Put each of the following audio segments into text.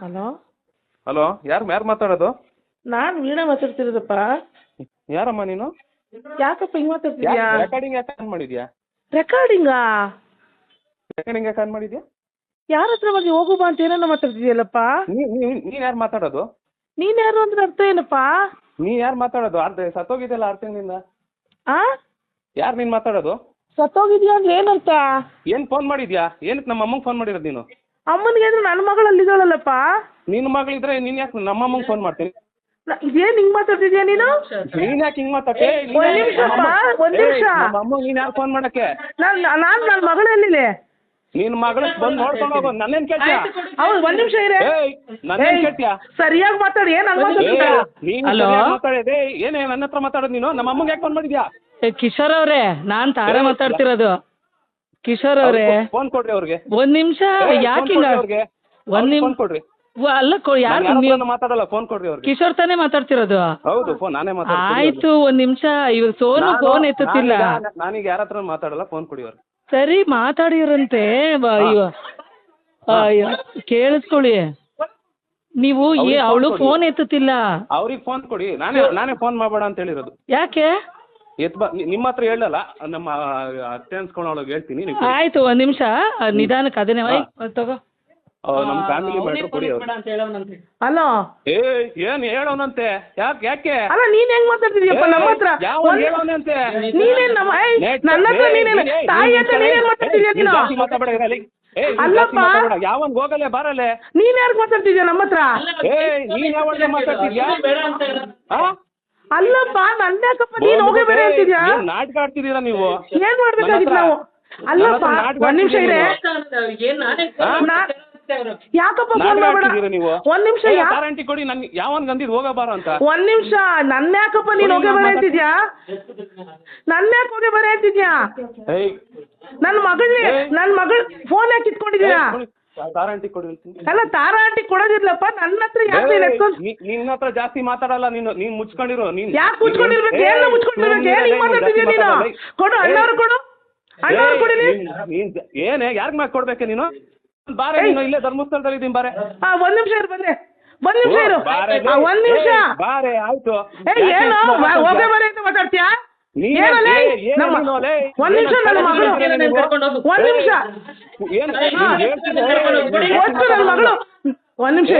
Hello. Hello, ಯಾರು ಮಾತಾಡೋದು? ನಾನು ವೀಣಾ ಮಾತಾಡ್ತಿರೋದಪ್ಪ. ಯಾರಮ್ಮ ನೀನು? ಯಾಕಪ್ಪ ಹಿಂಗ್ ಮಾತಾಡ್ತಿದ್ಯಾ? ರೆಕಾರ್ಡಿಂಗ್ ಯಾಕೆ ಆನ್ ಮಾಡಿದ್ಯಾ? ರೆಕಾರ್ಡಿಂಗಾ? ರೆಕಾರ್ಡಿಂಗ್ ಯಾಕೆ ಆನ್ ಮಾಡಿದ್ಯಾ? ಯಾರ ಹತ್ರ ಬಗ್ಗೆ ಹೋಗು ಬಾ ಅಂತ ಏನೇನೋ ಮಾತಾಡ್ತಿದ್ಯಲ್ಲಪ್ಪ. ನೀನ್ ಯಾರು ಮಾತಾಡೋದು? ನೀನ್ ಯಾರು ಅಂದ್ರೆ ಅರ್ಥ ಏನಪ್ಪ? ನೀ ಯಾರು ಮಾತಾಡೋದು? ಸತ್ತೋಗಿದ್ದೆಲ್ಲ 6 ತಿಂಗಳಿಂದ. ಆ? ಯಾರು ನೀನ್ ಮಾತಾಡೋದು? ಸತ್ತೋಗಿದ್ಯಾ ಅಂದ್ರೆ ಏನಂತ? ಏನ್ ಫೋನ್ ಮಾಡಿದ್ಯಾ? ಏನಕ್ಕೆ ನಮ್ಮ ಅಮ್ಮಂಗೆ ಫೋನ್ ಮಾಡಿರೋದು ನೀನು? ಅಮ್ಮನಿಗೆ ಅಂದ್ರೆ ನನ್ನ ಮಗಳಲ್ಲಿದ್ದಾಳಲ್ಲಪ್ಪ. ನಿನ್ನ ಮಗಳಿದ್ರೆ ನೀನ್ ಯಾಕೆ ನಮ್ಮ ಅಮ್ಮಂಗೆ ಫೋನ್ ಮಾಡ್ತೀನಿ? ಇದೇನ್ ಹಿಂಗ್ ಮಾತಾಡ್ತಿದ್ಯಾ ನೀನು? ನೀನ್ ಯಾಕೆ ಹಿಂಗ್ ಮಾತಾಡ್ತಿ? ಒಂದ್ ನಿಮಿಷಪ್ಪ, ಒಂದ್ ನಿಮಿಷ. ನಮ್ಮ ಅಮ್ಮ ನೀನ್ ಯಾರು ಫೋನ್ ಮಾಡಕ್ಕೆ? ನಾನು ನನ್ನ ಮಗಳಲ್ಲಿದೆ. ನಿನ್ ಮಗಳ ಬಂದು ನೋಡ್ಕೊಂಡು ಹೋಗೋ. ನನ್ನೇನ್ ಕೇಳ್ತೀಯಾ? ಹೌದು, ಒಂದ್ ನಿಮಿಷ ಇರೇ. ನನ್ನೇನ್ ಕೇಳ್ತೀಯಾ? ಸರಿಯಾಗಿ ಮಾತಾಡಿ. ಏನ್ ಹಂಗ್ ಮಾತಾಡ್ತಿದ್ಯಾ? ನೀನು ಮಾತಾಡಿದೆ ಏನೇ ನನ್ನ ಹತ್ರ ಮಾತಾಡೋದು ನೀನು? ನಮ್ಮ ಅಮ್ಮಂಗೆ ಯಾಕೆ ಫೋನ್ ಮಾಡಿದ್ಯಾ? ಕಿಶೋರ್ ಅವ್ರೆ, ನಾನ್ ತಾರ ಮಾತಾಡ್ತಿರೋದು. ಕಿಶೋರ್ ಅವ್ರೆ, ಫೋನ್ ಕೊಡ್ರಿ ಅವ್ರಿಗೆ. ಒಂದ್ ನಿಮಿಷ. ಯಾಕೆ ಒಂದ್ ನಿಮಿಷ ಕೊಡ್ರಿ. ಅಲ್ಲ, ಯಾರು ಮಾತಾಡಲ್ಲ, ಫೋನ್ ಕೊಡ್ರಿ ಅವ್ರಿಗೆ. ಕಿಶೋರ್ ತಾನೇ ಮಾತಾಡ್ತಿರೋದು? ಹೌದು, ಫೋನ್ ನಾನೇ ಮಾತಾಡ್ತೀನಿ. ಆಯ್ತು, ಒಂದ್ ನಿಮಿಷ. ಇವಾಗ ಸೋನು ಫೋನ್ ಎತ್ತುತ್ತಿಲ್ಲ. ನಾನೀಗ ಯಾರ ಹತ್ರ ಮಾತಾಡಲ್ಲ, ಫೋನ್ ಕೊಡಿ ಅವ್ರಿಗೆ. ಸರಿ, ಮಾತಾಡಿರಂತೆ. ಕೇಳಿಸ್ಕೊಳ್ಳಿ ನೀವು. ಅವಳು ಫೋನ್ ಎತ್ತುತ್ತಿಲ್ಲ. ಅವ್ರಿಗೆ ಫೋನ್ ಕೊಡಿ. ನಾನೇ ಫೋನ್ ಮಾಡಬೇಡ ಅಂತ ಹೇಳಿರೋದು. ಯಾಕೆ? ನಿಮ್ಮ ಹತ್ರ ಹೇಳಲ್ಲ, ನಮ್ಮ ಅತ್ತೆ ಅನ್ಸ್ಕೊಂಡೊಳಗೆ ಹೇಳ್ತೀನಿ. ಆಯ್ತು, ಒಂದ್ ನಿಮಿಷ ನಿಧಾನಕ್ಕೆ. ಅದನ್ನೇ ತಗೋ. ನಮ್ಮ ಫ್ಯಾಮಿಲಿ ಮ್ಯಾಟ್ರ್ ಕೊಡಿ ಅವ್ರು. ಹಲೋ. ಏನ್ ಹೇಳೋನಂತೆ? ಯಾಕೆ? ಅಲ್ಲ, ನೀನ್ ಹೆಂಗ್ ಮಾತಾಡ್ತಿದ್ಯಪ್ಪ ನಮ್ಮ ಹತ್ರ? ಯಾವ ಹೇಳೋನಂತೆ? ನೀನೇನ್ ನನ್ನ ಹತ್ರ ನೀನೇನು ತಾಯಿ ಹತ್ರ ನೀನೇನ್ ಮಾತಾಡ್ತಿದ್ಯಾ ನೀನು? ಮಾತಾಡಬೇಡ. ಅಲ್ಲಪ್ಪ, ಯಾವನ್ ಹೋಗಲೆ ಬಾರಲೆ. ನೀನ್ ಯಾರು ಮಾತಾಡ್ತಿದ್ಯಾ ನಮ್ಮ ಹತ್ರ? ನೀನ್ ಯಾವಾಗ ಮಾತಾಡ್ತಿದ್ಯಾ? ಅಲ್ಲಪ್ಪ, ನನ್ನ ಯಾಕಪ್ಪ ನೀನ್ ಹೋಗೇ ಬೇರೆ ಅಂತಿದ್ಯಾ? ನಾಟಕ ಆಡ್ತಿದ್ದೀರಾ ನೀವು? ಏನ್ ಮಾಡ್ಬೇಕಾಗಿತ್ತು ನಾವು? ಅಲ್ಲಪ್ಪ, ಒಂದ್ ನಿಮಿಷ ಇದೆ. ಯಾಕಪ್ಪ ಫೋನ್ ಮಾಡ್ಬೇಡ? ಒಂದ್ ನಿಮಿಷ. ಗ್ಯಾರಂಟಿ ಕೊಡಿ. ನನ್ ಯಾವನ್ ಗಂದಿದ್ ಹೋಗಬಾರ ಅಂತ. ಒಂದ್ ನಿಮಿಷ. ನನ್ನ ಯಾಕಪ್ಪ ನೀನ್ ಹೋಗೇ ಬೇರೆ ಅಂತಿದ್ಯಾ? ನನ್ನ ಯಾಕೆ ಹೋಗೇ ಬೇರೆ ಅಂತಿದ್ಯಾ? ನನ್ನ ಮಗಳು ಫೋನ್ ಯಾಕೆ ಇಟ್ಕೊಂಡಿದ್ದೀರಾ? ತಾರಾಂಟಿ ಕೊಡಿ. ಅಲ್ಲ, ತಾರಾಂಟಿ ಕೊಡೋದಿರ್ಲಪ್ಪ. ನನ್ನ ಹತ್ರ ಯಾಕೆ ನಿನ್ನ ಹತ್ರ ಜಾಸ್ತಿ ಮಾತಾಡಲ್ಲ. ನೀನ್ ಮುಚ್ಕೊಂಡಿರೋ. ಯಾಕೆ ಮುಚ್ಕೊಂಡಿರ್ಬೇಕು? ಏನು ಮುಚ್ಕೊಂಡಿರ್ಬೇಕು? ಏನ್ ಹಿಂಗ್ ಮಾತಾಡ್ತಿದ್ಯಾ ನೀನು? ಕೊಡು, ಅಣ್ಣವ್ರು ಕೊಡು. ಅಣ್ಣವ್ರು ಕೊಡಿಲಿ. ಏನೇ ಯಾರಿಗ್ ಮಾತು ಕೊಡ್ಬೇಕೆ ನೀನು? ಬಾರೆ, ನೀನು ಇಲ್ಲೇ ಧರ್ಮಸ್ಥಳದಲ್ಲಿ ಇದ್ದೀನಿ, ಬಾರೆ. ಒಂದ್ ನಿಮಿಷ ಇರು, ಬಂದೆ. ಒಂದ್ ನಿಮಿಷ ಇರು. ಒಂದ್ ನಿಮಿಷ. ಬಾರೆ, ಆಯ್ತು. ಏನು ಹೋಗೇ ಬರೆ ಅಂತ ಮಾತಾಡ್ತೀಯಾ? ಒಂದ್ ನಿಮಿಷ. ನನ್ನ ಮಗಳು. ಒಂದ್ ನಿಮಿಷ. ನನ್ನ ಮಗಳು. ಒಂದ್ ನಿಮಿಷ.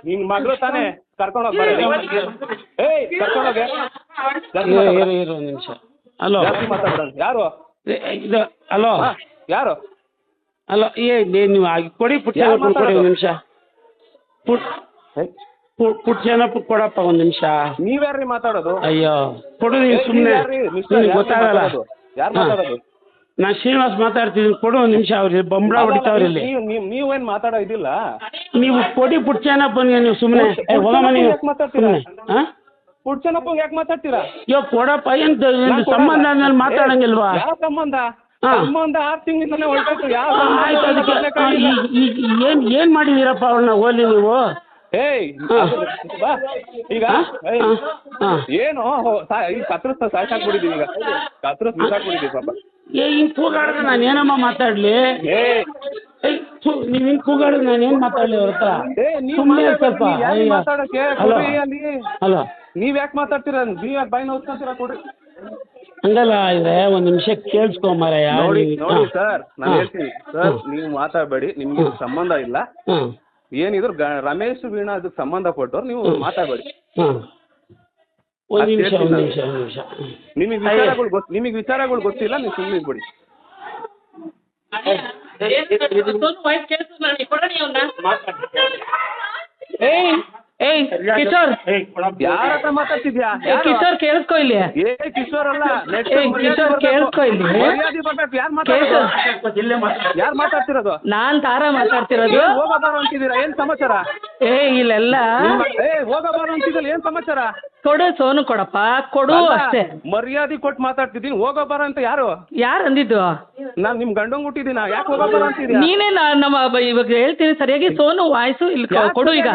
ನಿನ್ ಮಗಳು ತಾನೇ? ಕರ್ಕೊಂಡೋಗ್ ಬಾರೆ. ಕರ್ಕೊಂಡೋಗೆ. ಒಂದ್ ನಿಮಿಷ. ಹಲೋ, ಯಾರು ಇದು? ಹಲೋ, ಯಾರು? ಅಲ್ಲ, ನೀವು ಕೊಡಿ. ಪುಟ್ಟ ಕೊಡಿ, ಒಂದ್ ನಿಮಿಷ. ಪುಟ್ಟ ಕೊಡಪ್ಪ, ಒಂದ್ ನಿಮಿಷ. ನೀವ್ಯಾರ್ರಿ ಮಾತಾಡೋದು? ಅಯ್ಯೋ, ಕೊಡು ನೀನು ಸುಮ್ಮನೆ. ಗೊತ್ತಾಗಲ್ಲ. ಯಾರು ಮಾತಾಡೋದು? ನಾ ಶ್ರೀನಿವಾಸ್ ಮಾತಾಡ್ತಿದ್ದೀನಿ. ಕೊಡು ಒಂದ್ ನಿಮಿಷ. ಅವ್ರಿಗೆ ಬಂಬಳ ಹೊಡಿತಾವ್ರಿ ಇಲ್ಲಿ. ನೀವೇನ್ ಮಾತಾಡೋ ಇದಿಲ್ಲ. ನೀವು ಕೊಡಿ ಪುಟ್ಟ ಚೆನ್ನಪ್ಪನಿಗೆ. ನೀವು ಸುಮ್ಮನೆ ಹೋಗಮ್ಮ. ನೀವು ಪುಟ್ಟ ಚೆನ್ನಪ್ಪಂಗೆ ಯಾಕೆ ಮಾತಾಡ್ತೀರಾ? ಅಯ್ಯೋ, ಕೊಡಪ್ಪ. ಎಂತ ಸಂಬಂಧ ಆದ್ಮೇಲೆ ಮಾತಾಡಂಗಿಲ್ವಾ? ಯಾವ ಸಂಬಂಧ? ಸಂಬಂಧ 6 ತಿಂಗಳಿಂದಾನೆ ಹೊರಟಾಯ್ತು. ಯಾವ ಆಯ್ತು, ಅದಕ್ಕೆ ಏನ್ ಮಾಡಿದೀರಪ್ಪ ಅವ್ರನ್ನ ಹೋಲಿ ನೀವು? ಈಗ ಏನು ಸಾಕಾಗ್ಬಿಟ್ಟಿದೀವಿ. ಈಗ ಸಾಕಾಗ್ಬಿಟ್ಟಿದೀವಿ ಪಾಪ. ಹಿಂಗ್ ಕೂಗಾಡಿದ್ರೆ ನಾನು ಏನಮ್ಮ ಮಾತಾಡ್ಲಿ? ನೀವ್ ಹಿಂಗ್ ಕೂಗಾಡಿದ್ರೆ ನಾನು ಏನ್ ಮಾತಾಡ್ಲಿ ಅವ್ರ ಹತ್ರ? ಸುಮ್ಮನೆ ಸ್ವಲ್ಪ. ಹಲೋ, ನೀವ್ ಯಾಕೆ ಮಾತಾಡ್ತೀರಾ? ನೀವ್ ಯಾಕೆ ಬಾಯಿ ನೋಡ್ಕೊಂತೀರಾ? ಕೊಡ್ರಿ. ಹಂಗಲ್ಲ ಇದ್ರೆ ಒಂದ್ ನಿಮಿಷ ಕೇಳಿಸ್ಕೊಂಬಾರಯ್ಯ. ನೋಡಿ ಸರ್, ನಾನು ಹೇಳ್ತೀನಿ ಸರ್, ನೀವು ಮಾತಾಡಬೇಡಿ. ನಿಮ್ಗೆ ಸಂಬಂಧ ಇಲ್ಲ. ಏನಿದ್ರು ರಮೇಶ್ ವೀಣಾ ಅದಕ್ಕೆ ಸಂಬಂಧಪಟ್ಟವ್ರು. ನೀವು ಮಾತಾಡಬೇಡಿ. ಒಂದ್ ನಿಮಿಷ. ನಿಮಗೆ ವಿಚಾರಗಳು ಗೊತ್ತಿಲ್ಲ. ನೀವು ಸುಮ್ಮನೆ ಇದ್ಬಿಡಿ. ಕಿಶೋರ್, ಯಾರ ಹತ್ರ ಮಾತಾಡ್ತಿದ್ಯಾ? ಕಿಶೋರ್ ಕೇಳಿಸ್ಕೊ ಇಲ್ಲಿ. ಕಿಶೋರ್ ಅಲ್ಲ, ಕಿಶೋರ್ ಕೇಳಿಸ್ಕೊ ಇಲ್ಲಿ. ಯಾರು ಮಾತಾಡ್ತಿರೋದು? ನಾನ್ ತಾರಾ ಮಾತಾಡ್ತಿರೋದು. ಹೋಗಬಾರು ಅಂತಿದ್ದೀರಾ? ಏನ್ ಸಮಾಚಾರ? ಇಲ್ಲೆಲ್ಲ ಹೋಗಬಾರು ಅಂತಿದ್ದಲ್ಲ, ಏನ್ ಸಮಾಚಾರ? ಕೊಡು ಸೋನು, ಕೊಡಪ್ಪ, ಕೊಡು ಅಷ್ಟೇ. ಮರ್ಯಾದೆ ಕೊಟ್ಟು ಮಾತಾಡ್ತಿದ್ದೀನಿ. ಹೋಗಬಾರ ಅಂತ ಯಾರು ಅಂದಿದ್ದು? ನಾನ್ ನಿಮ್ ಗಂಡಂಗ್ ಹುಟ್ಟಿದ್ದೀನ? ಯಾಕೆ ಹೋಗಬಾರ ಅಂತಿದ್ಯಾ? ನೀನೇ ನಮ್ಮ ಇವಾಗ ಹೇಳ್ತೀನಿ ಸರಿಯಾಗಿ. ಸೋನು ವಾಯ್ಸು ಇಲ್ಲಿ ಕೊಡು ಈಗ.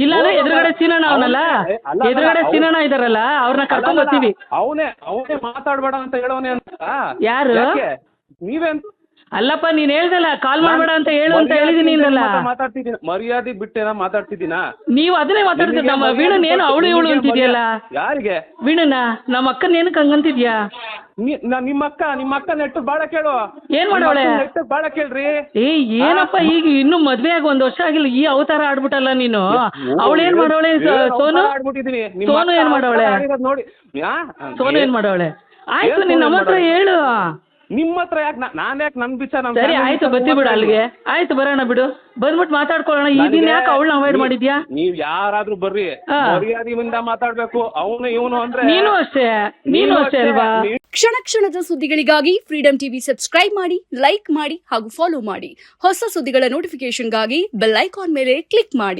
ಇಲ್ಲಾಂದ್ರೆ ಎದುರುಗಡೆ ಸೀನಣ್ಣ ಅವನಲ್ಲ, ಎದುರುಗಡೆ ಸೀನಣ್ಣ ಇದಾರಲ್ಲ, ಅವ್ರನ್ನ ಕರ್ಕೊಂಡ್ ಬರ್ತೀವಿ. ಅವನೇ ಮಾತಾಡ್ಬೇಡ ಅಂತ ಹೇಳೋನೆ ಅಂತ. ಯಾರು? ನೀವೇ ಅಲ್ಲಪ್ಪ ನೀನ್ ಹೇಳ್ದಲ್ಲ ಕಾಲ್ ಮಾಡ್ಬೇಡ ಅಂತ ಹೇಳು ಅಂತ ಹೇಳಿದೀನಿ ಅಂದಲ್ಲ. ಮಾತಾಡ್ತಿದ್ದೀನಿ, ಮರ್ಯಾದೆ ಬಿಟ್ಟೇನ ಮಾತಾಡ್ತಿದ್ದೀನ? ನೀವು ಅದನ್ನೇ ಮಾತಾಡ್ತಿದ್ದ. ನಮ್ಮ ವೀಣನ್ ಏನು ಅವಳು ಇವಳು ಅಂತಿದ್ಯಲ್ಲ. ಯಾರಿಗೆ? ವೀಣನ ನಮ್ಮ ಅಕ್ಕನ ಏನಕ್ಕೆ ಹಂಗಂತಿದ್ಯಾ? ನಿಮ್ಮ ಅಕ್ಕ ನೆಟ್ಟು ಬಾಳ ಕೇಳು. ಏನ್ ಮಾಡವಳೆ? ನೆಟ್ಟು ಬಾಳ ಕೇಳ್ರಿ. ಏನಪ್ಪ ಈಗ ಇನ್ನು ಮದ್ವೆ ಆಗಿ 1 ವರ್ಷ ಆಗಿಲ್ಲ, ಈ ಅವತಾರ ಆಡ್ಬಿಟ್ಟಲ್ಲ ನೀನು. ಅವಳೇನ್ ಮಾಡವಳೆ? ಸೋನು ಸೋನು ಏನ್ ಮಾಡವಳೆ? ನೋಡಿ ಸೋನು ಏನ್ ಮಾಡವಳೆ? ಆಯ್ತು ನೀನ್ ನಮ್ಮ ಹತ್ರ ಹೇಳು. ನಿಮ್ಮ ಹತ್ರ ಯಾಕೆ? ನಾನ್ ಯಾಕೆ ನನ್ ವಿಚಾರ? ಸರಿ ಆಯ್ತು ಬತ್ತಿ ಬಿಡು ಅಲ್ಲಿಗೆ. ಆಯ್ತು ಬರೋಣ ಬಿಡು, ಬಂದ್ಬಿಟ್ಟು ಮಾತಾಡ್ಕೊಳ್ಳೋಣ. ಈಗಿನ ಯಾಕೆ ಅವಳನ್ನ ಅವಾಯ್ಡ್ ಮಾಡಿದ್ಯಾ? ನೀವ್ ಯಾರಾದ್ರೂ ಬರ್ರಿ, ಮರ್ಯಾದೆಯಿಂದ ಮಾತಾಡ್ಬೇಕು. ಅವನು ಇವನು ಅಂದ್ರೆ ನೀನು ಅಷ್ಟೇ ಅಲ್ವಾ? ಕ್ಷಣ ಕ್ಷಣದ ಸುದ್ದಿಗಳಿಗಾಗಿ ಫ್ರೀಡಂ ಟಿವಿ ಸಬ್ಸ್ಕ್ರೈಬ್ ಮಾಡಿ, ಲೈಕ್ ಮಾಡಿ ಹಾಗೂ ಫಾಲೋ ಮಾಡಿ. ಹೊಸ ಸುದ್ದಿಗಳ ನೋಟಿಫಿಕೇಶನ್ಗಾಗಿ ಬೆಲ್ ಐಕಾನ್ ಮೇಲೆ ಕ್ಲಿಕ್ ಮಾಡಿ.